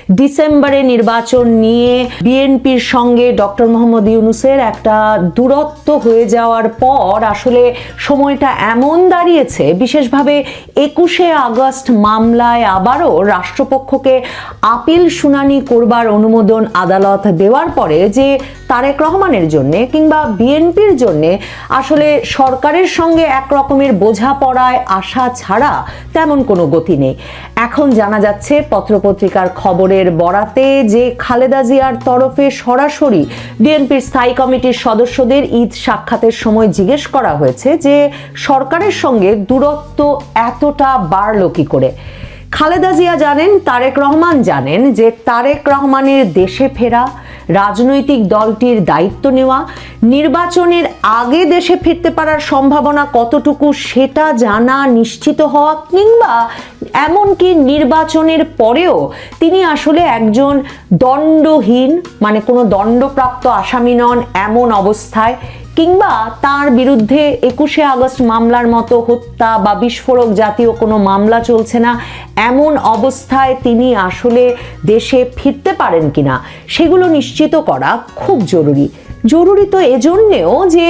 ডিসেম্বরে নির্বাচন নিয়ে বিএনপির সঙ্গে ডক্টর মোহাম্মদ ইউনূসের একটা দূরত্ব হয়ে যাওয়ার পর আসলে সময়টা এমন দাঁড়িয়েছে, বিশেষভাবে 21শে আগস্ট মামলায় আবারও রাষ্ট্রপক্ষকে আপিল শুনানি করবার অনুমোদন আদালত দেওয়ার পরে যে তারেক রহমানের জন্য কিংবা বিএনপির জন্য আসলে সরকারের সঙ্গে এক রকমের বোঝাপড়ায় আসা ছাড়া তেমন কোনো গতি নেই। এখন জানা যাচ্ছে পত্রপত্রিকার খবরের বরাতে যে খালেদা জিয়ার তরফে সরাসরি বিএনপির স্থায়ী কমিটির সদস্যদের ঈদ সাক্ষাতের সময় জিজ্ঞেস করা হয়েছে যে সরকারের সঙ্গে দূরত্ব এতটা বাড়লো কি করে। খালেদা জিয়া জানেন, তারেক রহমান জানেন যে তারেক রহমানের দেশে ফেরা, রাজনৈতিক দলটির দায়িত্ব নেওয়া, নির্বাচনের আগে দেশে ফিরতে পারার সম্ভাবনা কতটুকু সেটা জানা নিশ্চিত হওয়া, কিংবা এমনকি নির্বাচনের পরেও তিনি আসলে একজন দণ্ডহীন, মানে কোনো দণ্ডপ্রাপ্ত আসামি নন এমন অবস্থায়, কিংবা তার বিরুদ্ধে 21শে আগস্ট মামলার মতো হত্যা বা বিস্ফোরক জাতীয় কোনো মামলা চলছে না এমন অবস্থায় তিনি আসলে দেশে ফিরতে পারেন কিনা সেগুলো নিশ্চিত করা খুব জরুরি। জরুরি তো এজন্যেও যে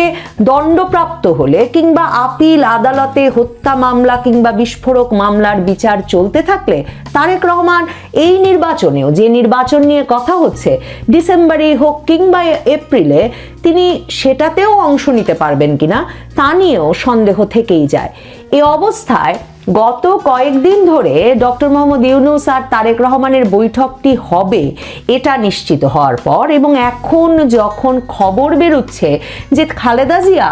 দণ্ডপ্রাপ্ত হলে কিংবা আপিল আদালতে হত্যা মামলা কিংবা বিস্ফোরক মামলার বিচার চলতে থাকলে তারেক রহমান এই নির্বাচনেও, যে নির্বাচন নিয়ে কথা হচ্ছে ডিসেম্বরেই হোক কিংবা এপ্রিলে, তিনি সেটাতেও অংশ নিতে পারবেন কিনা তা নিয়েও সন্দেহ থেকেই যায়। এ অবস্থায় গত কয়েকদিন ধরে ডক্টর মোহাম্মদ ইউনূস আর তারেক রহমানের বৈঠকটি হবে এটা নিশ্চিত হওয়ার পর, এবং এখন যখন খবর বেরোচ্ছে যে খালেদা জিয়া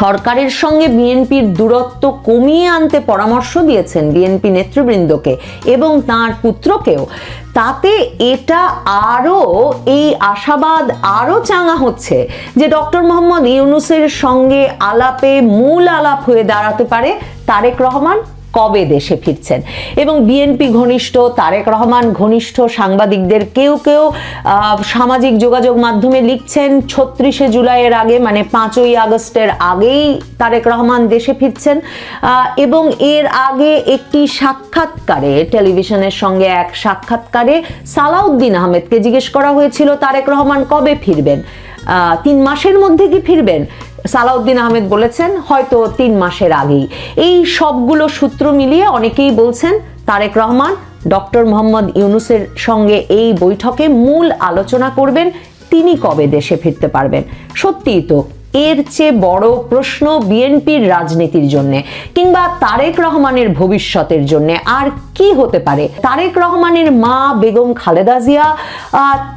সরকারের সঙ্গে বিএনপির দূরত্ব কমিয়ে আনতে পরামর্শ দিয়েছেন বিএনপি নেতৃবৃন্দকে এবং তার পুত্রকেও, তাতে এটা আরও এই আশাবাদ আরও চাঙা হচ্ছে যে ডক্টর মোহাম্মদ ইউনূসের সঙ্গে আলাপে মূল আলাপ হয়ে দাঁড়াতে পারে তারেক রহমান কবে দেশে ফিরছেন। এবং বিএনপি ঘনিষ্ঠ, তারেক রহমান ঘনিষ্ঠ সাংবাদিকদের কেউ কেউ সামাজিক যোগাযোগ মাধ্যমে লিখছেন 36শে জুলাইয়ের আগে, মানে 5ই আগস্টের আগেই তারেক রহমান দেশে ফিরছেন। এবং এর আগে একটি সাক্ষাৎকারে, টেলিভিশনের সঙ্গে এক সাক্ষাৎকারে সালাউদ্দিন আহমেদকে জিজ্ঞেস করা হয়েছিল তারেক রহমান কবে ফিরবেন, 3 মাসের মধ্যে কি ফিরবেন? সালাউদ্দিন আহমেদ বলেছেন হয়তো 3 মাসের আগেই। এই সবগুলো সূত্র মিলিয়ে অনেকেই বলছেন তারেক রহমান ডক্টর মোহাম্মদ ইউনূসের সঙ্গে এই বৈঠকে মূল আলোচনা করবেন তিনি কবে দেশে ফিরতে পারবেন। সত্যিই তো এর চেয়ে বড় প্রশ্ন বিএনপির রাজনীতির জন্য কিংবা তারেক রহমানের ভবিষ্যতের জন্য আর কি হতে পারে। তারেক রহমানের মা বেগম খালেদা জিয়া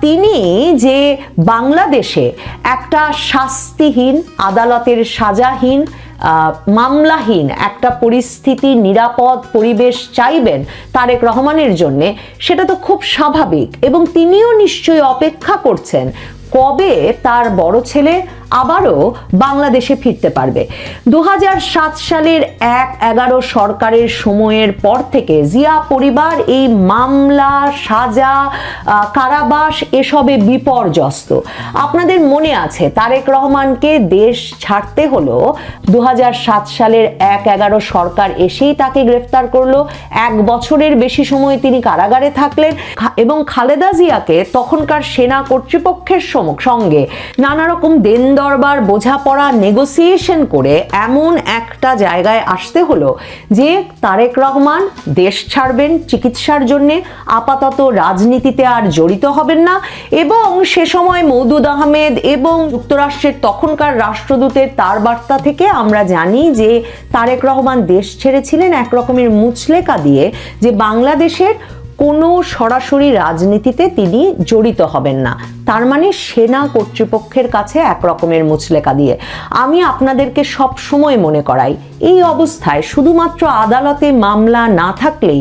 তিনি যে বাংলাদেশে একটা শাস্তিহীন, আদালতের সাজাহীন, মামলাহীন একটা পরিস্থিতি, নিরাপদ পরিবেশ চাইবেন তারেক রহমানের জন্য, সেটা তো খুব স্বাভাবিক। এবং তিনিও নিশ্চয়ই অপেক্ষা করছেন কবে তার বড় ছেলে আবারও বাংলাদেশে ফিরতে পারবে। 2007 সালের 1/11 সরকারের সময়ের পর থেকে জিয়া পরিবার এই মামলা, সাজা, কারাবাস এসবে বিপর্যস্ত। আপনাদের মনে আছে তারেক রহমানকে দেশ ছাড়তে হলো 2007 সালের 1/11 সরকার এসেই তাকে গ্রেফতার করলো। 1 বছরের বেশি সময় তিনি কারাগারে থাকলেন এবং খালেদা জিয়াকে তখনকার সেনা কর্তৃপক্ষের সঙ্গে নানা রকম দেন দরবার, বোঝাপড়া, নেগোসিয়েশন করে এমন একটা জায়গায় আসতে হলো যে তারেক রহমান দেশ ছাড়বেন চিকিৎসার জন্য, আপাতত রাজনীতিতে আর জড়িত হবেন না। এবং সে সময় মওদুদ আহমেদ এবং যুক্তরাষ্ট্রের তখনকার রাষ্ট্রদূতের তার বার্তা থেকে আমরা জানি যে তারেক রহমান দেশ ছেড়েছিলেন এক রকমের মুচলেকা দিয়ে যে বাংলাদেশের কোনো সরাসরি রাজনীতিতে তিনি জড়িত হবেন না, তার মানে সেনা কর্তৃপক্ষের কাছে এক রকমের মুচলেকা দিয়ে। আমি আপনাদেরকে সব সময় মনে করাই এই অবস্থায় শুধুমাত্র আদালতে মামলা না থাকলেই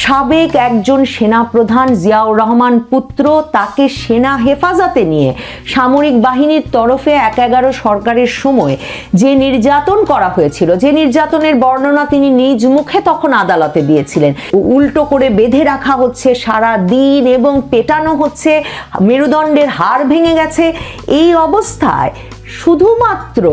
সাবেক একজন সেনাপ্রধান জিয়াউর রহমান পুত্র তাকে সেনা হেফাজতে নিয়ে সামরিক বাহিনীর তরফে 1/11 সরকারের সময় যে নির্যাতন করা হয়েছিল, যে নির্যাতনের বর্ণনা তিনি নিজ মুখে তখন আদালতে দিয়েছিলেন, উল্টো করে বেঁধে রাখা হচ্ছে সারা দিন এবং পেটানো হচ্ছে, মেরুদণ্ডের হাড় ভেঙে গেছে। এই অবস্থায় শুধুমাত্র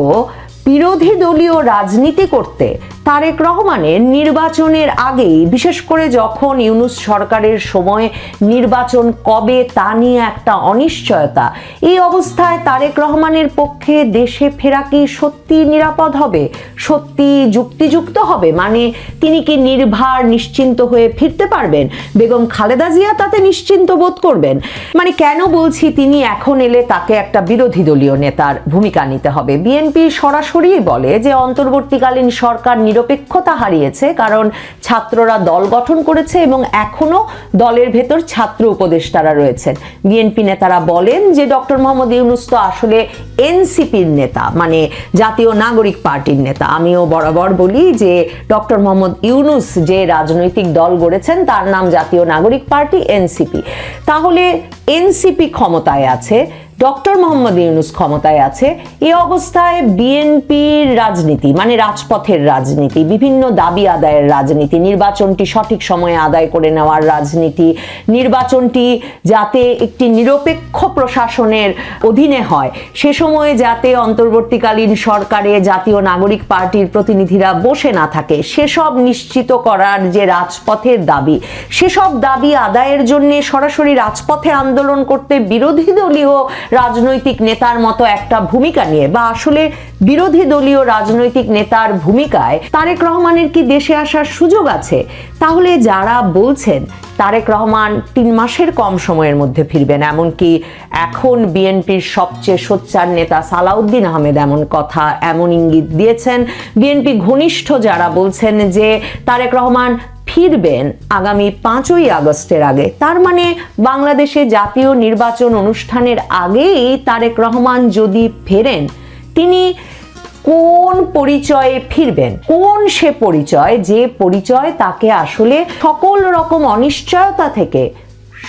বিরোধী দলীয় রাজনীতি করতে তারেক রহমানের নির্বাচনের আগেই, বিশেষ করে যখন ইউনূস সরকারের সময় নির্বাচন কবে তা নিয়ে একটা অনিশ্চয়তা, এই অবস্থায় তারেক রহমানের পক্ষে দেশে ফেরা কি সত্যি নিরাপদ হবে, সত্যি যুক্তিযুক্ত হবে? মানে তিনি কি নির্ভার নিশ্চিন্ত হয়ে ফিরতে পারবেন? বেগম খালেদা জিয়া তাতে নিশ্চিন্ত বোধ করবেন? মানে কেন বলছি তিনি এখন এলে তাকে একটা বিরোধী দলীয় নেতার ভূমিকা নিতে হবে? বিএনপি সরাসরি বলে যে অন্তর্বর্তীকালীন সরকার নিরপেক্ষতা হারিয়েছে, কারণ ছাত্ররা দল গঠন করেছে এবং এখনো দলের ভেতর ছাত্র উপদেষ্টারা রয়েছেন। বিএনপি নেতারা বলেন যে ডক্টর মোহাম্মদ ইউনূস তো আসলে এনসিপির নেতা, মানে জাতীয় নাগরিক পার্টির নেতা। আমিও বরাবর বলি যে ডক্টর মোহাম্মদ ইউনূস যে রাজনৈতিক দল গড়েছেন তার নাম জাতীয় নাগরিক পার্টি, এনসিপি। তাহলে এনসিপি ক্ষমতায় আছে, ডক্টর মোহাম্মদ ইউনূস ক্ষমতায় আছে, এই অবস্থায় বিএনপির রাজনীতি মানে রাজপথের রাজনীতি, বিভিন্ন দাবি আদায়ের রাজনীতি, নির্বাচনটি সঠিক সময়ে আদায় করে নেওয়ার রাজনীতি, নির্বাচনটি যাতে একটি নিরপেক্ষ প্রশাসনের অধীনে হয়, সে সময়ে যাতে অন্তর্বর্তীকালীন সরকারে জাতীয় নাগরিক পার্টির প্রতিনিধিরা বসে না থাকে, সেসব নিশ্চিত করার যে রাজপথের দাবি, সেসব দাবি আদায়ের জন্য সরাসরি রাজপথে আন্দোলন করতে বিরোধী দলীয় রাজনৈতিক নেতার মতো একটা ভূমিকা নিয়ে, বা আসলে বিরোধী দলীয় রাজনৈতিক নেতার ভূমিকায় তারেক রহমানের কি দেশে আসার সুযোগ আছে? তাহলে যারা বলছেন তারেক রহমান 3 মাসের কম সময়ের মধ্যে ফিরবেন, এমনকি এখন বিএনপির সবচেয়ে সোচ্চার নেতা সালাউদ্দিন আহমেদ এমন ইঙ্গিত দিয়েছেন, বিএনপি ঘনিষ্ঠ যারা বলছেন যে তারেক রহমান ফিরবেন আগামী 5ই আগস্টের আগে, তার মানে বাংলাদেশে জাতীয় নির্বাচন অনুষ্ঠানের আগেই তারেক রহমান যদি ফেরেন, তিনি কোন পরিচয়ে ফিরবেন? কোন সে পরিচয় যে পরিচয় তাকে আসলে সকল রকম অনিশ্চয়তা থেকে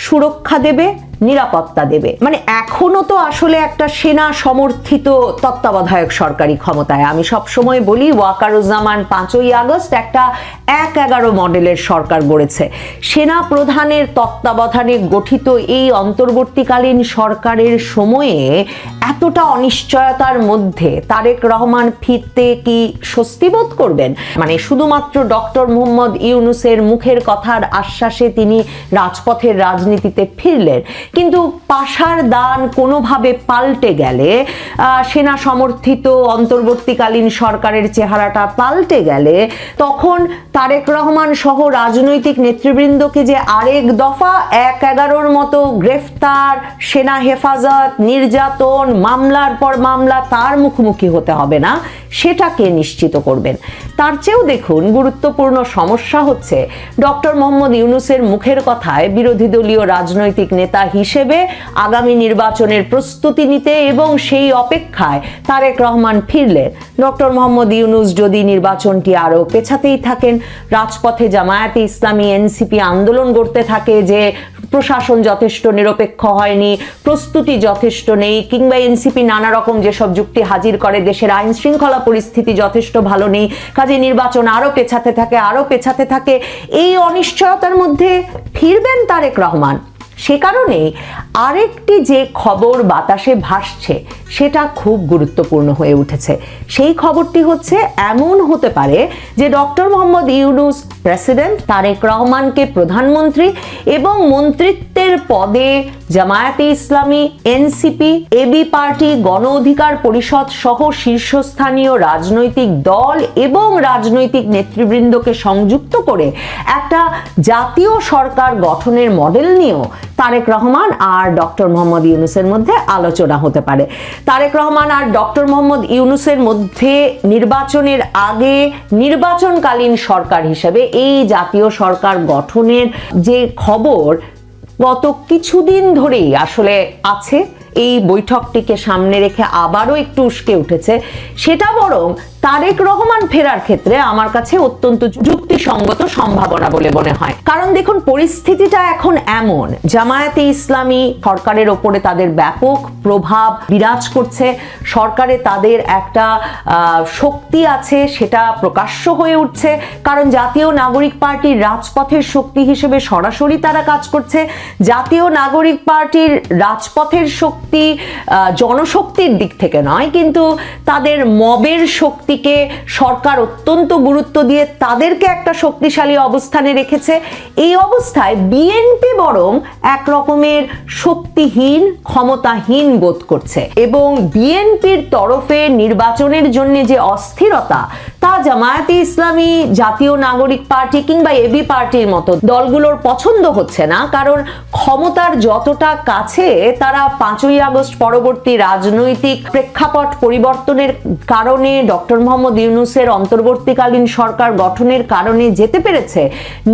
সুরক্ষা দেবে, নিরাপত্তা দেবে? মানে এখনো তো আসলে একটা সেনা সমর্থিত তত্ত্বাবধায়ক সরকারি ক্ষমতায়। আমি সব সময় বলি ওয়াকারুজ্জামান 5ই আগস্ট একটা 1-11 মডেলের সরকার গড়েছে। সেনা প্রধানের তত্ত্বাবধানে গঠিত এই অন্তর্বর্তীকালীন সরকারের সময়ে এতটা অনিশ্চয়তার মধ্যে তারেক রহমান ফিরতে কি স্বস্তি বোধ করবেন? মানে শুধুমাত্র ডক্টর মোহাম্মদ ইউনূসের মুখের কথার আশ্বাসে তিনি রাজপথের রাজনীতিতে ফিরলেন, কিন্তু পাশার দান কোনোভাবে পাল্টে গেলে, সেনা সমর্থিত অন্তর্বর্তীকালীন সরকারের চেহারাটা পাল্টে গেলে, তখন তারেক রহমান সহ রাজনৈতিক নেতৃবৃন্দকে যে আরেক দফা 1-11 মতো গ্রেফতার, সেনা হেফাজত, নির্যাতন, মামলার পর মামলা তার মুখোমুখি হতে হবে না, সেটাকে নিশ্চিত করবেন? তার চেয়েও দেখুন গুরুত্বপূর্ণ সমস্যা হচ্ছে ডক্টর মোহাম্মদ ইউনূসের মুখের কথায় বিরোধী দলীয় রাজনৈতিক নেতা হিসেবে আগামী নির্বাচনের প্রস্তুতি নিতে এবং সেই অপেক্ষায় তারেক রহমান ফিরলেন। ডক্টর মোহাম্মদ ইউনূস যদি নির্বাচনটি আরো পেছাতেই থাকেন, রাজপথে জামায়াতে ইসলামী, এনসিপি আন্দোলন করতে থাকে যে প্রশাসন যথেষ্ট নিরপেক্ষ হয়নি, প্রস্তুতি যথেষ্ট নেই, কিংবা এনসিপি নানা রকম যেসব যুক্তি হাজির করে দেশের আইন শৃঙ্খলা পরিস্থিতি যথেষ্ট ভালো নেই, কাজে নির্বাচন আরো পেছাতে থাকে, এই অনিশ্চয়তার মধ্যে ফিরবেন তারেক রহমান। সে কারণে আরেকটি যে খবর বাতাসে ভাসছে সেটা খুব গুরুত্বপূর্ণ হয়ে উঠেছে। সেই খবরটি হচ্ছে এমন হতে পারে যে ডক্টর মোহাম্মদ ইউনূস প্রেসিডেন্ট, তারেক রহমানকে প্রধানমন্ত্রী এবং মন্ত্রিত্বের পদে জামায়াতে ইসলামী, এনসিপি, এবি পার্টি, গণ অধিকার পরিষদ সহ শীর্ষস্থানীয় রাজনৈতিক দল এবং রাজনৈতিক নেতৃবৃন্দকে সংযুক্ত করে একটা জাতীয় সরকার গঠনের মডেল নিয়েও তারেক রহমান আর ডক্টর মোহাম্মদ ইউনূসের মধ্যে আলোচনা হতে পারে। তারেক রহমান আর ডক্টর মোহাম্মদ ইউনূসের মধ্যে নির্বাচনের আগে নির্বাচনকালীন সরকার হিসেবে এই জাতীয় সরকার গঠনের যে খবর গত কিছুদিন ধরেই আসলে আছে, এই বৈঠকটিকে সামনে রেখে আবারও একটু উস্কে উঠেছে, সেটা বরং তারেক রহমান ফেরার ক্ষেত্রে আমার কাছে অত্যন্ত যুক্তিসঙ্গত সম্ভাবনা বলে মনে হয়। কারণ দেখুন, পরিস্থিতিটা এখন এমন, জামায়াতে ইসলামী সরকারের ওপরে তাদের ব্যাপক প্রভাব বিরাজ করছে, সরকারে তাদের একটা শক্তি আছে, সেটা প্রকাশ্য হয়ে উঠছে। কারণ জাতীয় নাগরিক পার্টির রাজপথের শক্তি হিসেবে সরাসরি তারা কাজ করছে। জাতীয় নাগরিক পার্টির রাজপথের শক্তি জনশক্তির দিক থেকে নয়, কিন্তু তাদের মবের শক্তিকে সরকার অত্যন্ত গুরুত্ব দিয়ে তাদেরকে একটা শক্তিশালী অবস্থানে রেখেছে। এই অবস্থায় বিএনপি বরং এক রকমের শক্তিহীন, ক্ষমতাহীন বোধ করছে, এবং বিএনপির তরফে নির্বাচনের জন্য যে অস্থিরতা, তা জামায়াতে ইসলামী, জাতীয় নাগরিক পার্টি কিংবা এবি পার্টির মতো দলগুলোর পছন্দ হচ্ছে না। কারণ ক্ষমতার যতটা কাছে তারা 5ই আগস্ট পরবর্তী রাজনৈতিক প্রেক্ষাপট পরিবর্তনের কারণে, ডক্টর মোহাম্মদ ইউনূসের অন্তর্বর্তীকালীন সরকার গঠনের কারণে যেতে পেরেছে,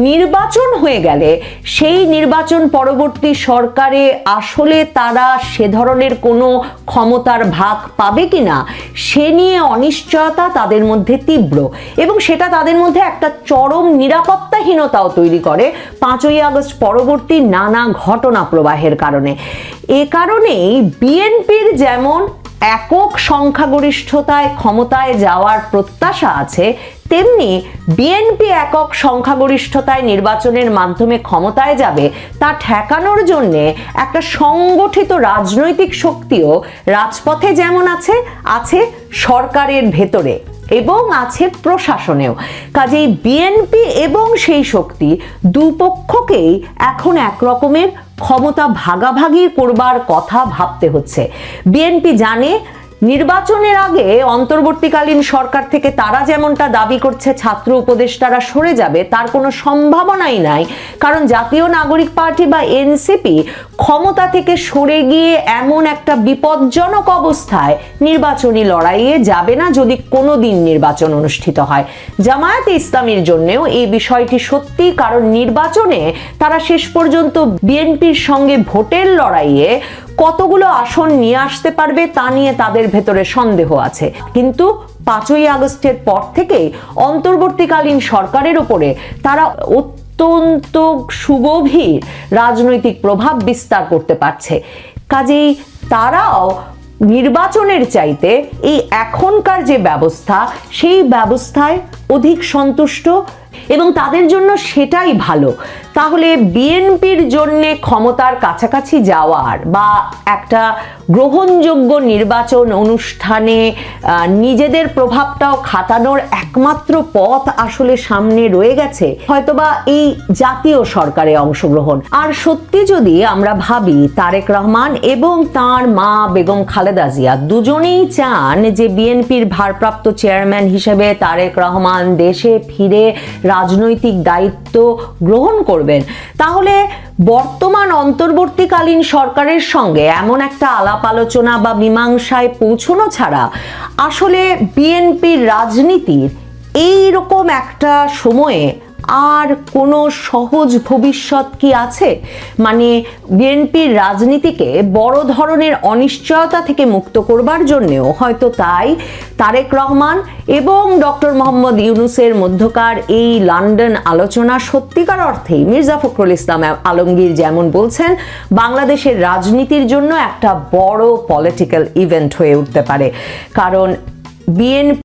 নির্বাচন হয়ে গেলে সেই নির্বাচন পরবর্তী সরকারে আসলে তারা সে ধরনের কোনো ক্ষমতার ভাগ পাবে কিনা সে নিয়ে অনিশ্চয়তা তাদের মধ্যে তীব্র, এবং সেটা তাদের মধ্যে একটা চরম নিরাপত্তাহীনতাও তৈরি করে 5ই আগস্ট পরবর্তী নানা ঘটনা প্রবাহের কারণে। এ কারণেই বিএনপির যেমন একক সংখ্যাগরিষ্ঠতায় ক্ষমতায় যাওয়ার প্রত্যাশা আছে, তেমনি বিএনপি একক সংখ্যাগরিষ্ঠতায় নির্বাচনের মাধ্যমে ক্ষমতায় যাবে তা ঠেকানোর জন্য একটা সংগঠিত রাজনৈতিক শক্তিও রাজপথে যেমন আছে সরকারের ভেতরে এবং আছে প্রশাসনেও। কাজেই বিএনপি এবং সেই শক্তি দুপক্ষকেই এখন এক রকমের ক্ষমতা ভাগাভাগি করবার কথা ভাবতে হচ্ছে। বিএনপি জানে নির্বাচনের আগে অন্তর্বর্তীকালীন সরকার থেকে তারা যেমনটা দাবি করছে ছাত্র উপদেষ্টারা সরে যাবে, তার কোনো সম্ভাবনাই নাই। কারণ জাতীয় নাগরিক পার্টি বা এনসিপি ক্ষমতা থেকে সরে গিয়ে এমন একটা বিপজ্জনক অবস্থায় নির্বাচনী লড়াইয়ে যাবে না যদি কোনোদিন নির্বাচন অনুষ্ঠিত হয়। জামায়াতে ইসলামীর জন্যেও এই বিষয়টি সত্যি, কারণ নির্বাচনে তারা শেষ পর্যন্ত বিএনপির সঙ্গে ভোটের লড়াইয়ে কতগুলো আসন নিয়ে আসতে পারবে তা নিয়ে তাদের ভেতরে সন্দেহ আছে। কিন্তু 5ই আগস্টের পর থেকেই অন্তর্বর্তীকালীন সরকারের উপরে তারা অত্যন্ত সুগভীর রাজনৈতিক প্রভাব বিস্তার করতে পারছে। কাজেই তারাও নির্বাচনের চাইতে এই এখনকার যে ব্যবস্থা, সেই ব্যবস্থায় অধিক সন্তুষ্ট, এবং তাদের জন্য সেটাই ভালো। তাহলে বিএনপির জন্য ক্ষমতার কাছাকাছি যাওয়ার বা একটা গ্রহণযোগ্য নির্বাচন অনুষ্ঠানে নিজেদের প্রভাবটাও খাটানোর একমাত্র পথ আসলে সামনে রয়ে গেছে হয়তোবা এই জাতীয় সরকারে অংশগ্রহণ। আর সত্যি যদি আমরা ভাবি, তারেক রহমান এবং তার মা বেগম খালেদা জিয়া দুজনেই চান যে বিএনপির ভারপ্রাপ্ত চেয়ারম্যান হিসেবে তারেক রহমান দেশে ফিরে রাজনৈতিক দায়িত্ব গ্রহণ করবেন, তাহলে বর্তমান অন্তর্বর্তীকালীন সরকারের সঙ্গে এমন একটা আলাপ আলোচনা বা মীমাংসায় পৌঁছানো ছাড়া আসলে বিএনপির রাজনীতির এইরকম একটা সময়ে আর কোনো সহজ ভবিষ্যৎ কি আছে? মানে বিএনপির রাজনীতিকে বড় ধরনের অনিশ্চয়তা থেকে মুক্ত করবার জন্যও হয়তো তাই তারেক রহমান এবং ডক্টর মোহাম্মদ ইউনূসের মধ্যকার এই লন্ডন আলোচনা সত্যিকার অর্থেই মির্জা ফখরুল ইসলাম আলমগীর যেমন বলছেন, বাংলাদেশের রাজনীতির জন্য একটা বড় পলিটিক্যাল ইভেন্ট হয়ে উঠতে পারে। কারণ বিএনপি